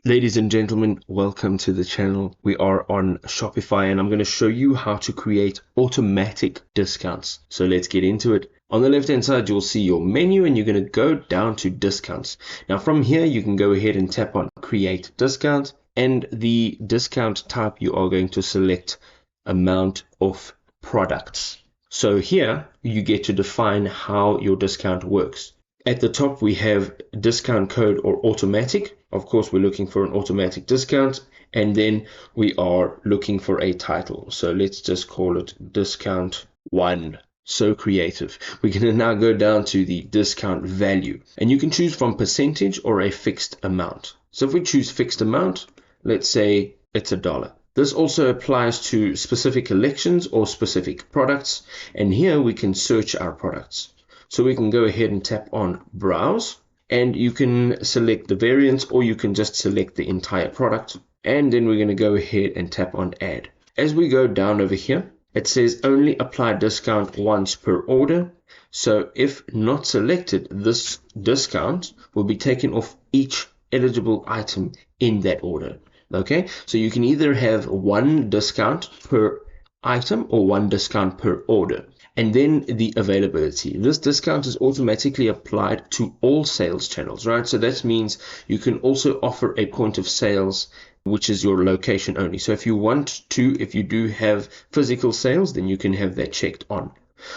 Ladies and gentlemen, welcome to the channel. We are on Shopify and I'm going to show you how to create automatic discounts. So let's get into it. On the left hand side, you'll see your menu and you're going to go down to discounts. Now from here, you can go ahead and tap on create discount, and the discount type you are going to select amount of products. So here you get to define how your discount works. At the top, we have discount code or automatic. Of course, we're looking for an automatic discount, and then we are looking for a title. So let's just call it discount 1. So creative. We're going to now go down to the discount value, and you can choose from percentage or a fixed amount. So if we choose fixed amount, let's say it's $1. This also applies to specific collections or specific products, and here we can search our products. So we can go ahead and tap on browse, and you can select the variants, or you can just select the entire product. And then we're going to go ahead and tap on add. As we go down over here, it says only apply discount once per order. So if not selected, this discount will be taken off each eligible item in that order. Okay, so you can either have one discount per item or one discount per order. And then the availability. This discount is automatically applied to all sales channels, right? So that means you can also offer a point of sales, which is your location only. So if you want to, if you do have physical sales, then you can have that checked on.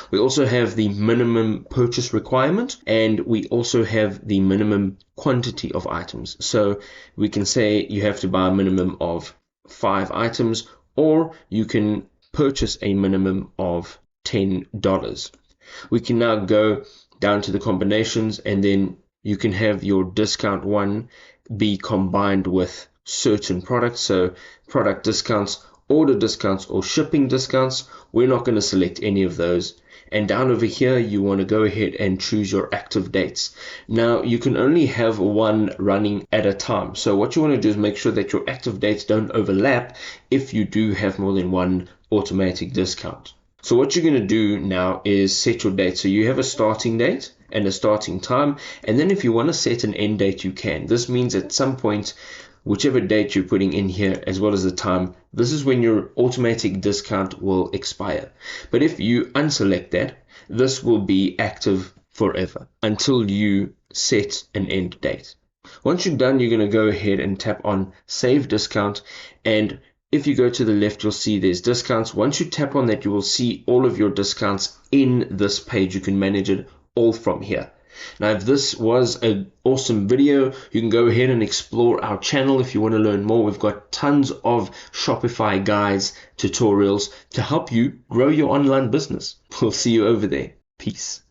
We also have the minimum purchase requirement, and we also have the minimum quantity of items. So we can say you have to buy a minimum of 5 items, or you can purchase a minimum of $10. We can now go down to the combinations, and then you can have your discount 1 be combined with certain products. So product discounts, order discounts, or shipping discounts. We're not going to select any of those. And down over here, you want to go ahead and choose your active dates. Now, you can only have one running at a time. So what you want to do is make sure that your active dates don't overlap if you do have more than one automatic discount. So what you're going to do now is set your date. So you have a starting date and a starting time. And then if you want to set an end date, you can. This means at some point, whichever date you're putting in here, as well as the time, this is when your automatic discount will expire. But if you unselect that, this will be active forever until you set an end date. Once you're done, you're going to go ahead and tap on save discount, and if you go to the left, you'll see there's discounts. Once you tap on that, you will see all of your discounts in this page. You can manage it all from here. Now, if this was an awesome video, you can go ahead and explore our channel if you want to learn more. We've got tons of Shopify guides, tutorials to help you grow your online business. We'll see you over there. Peace.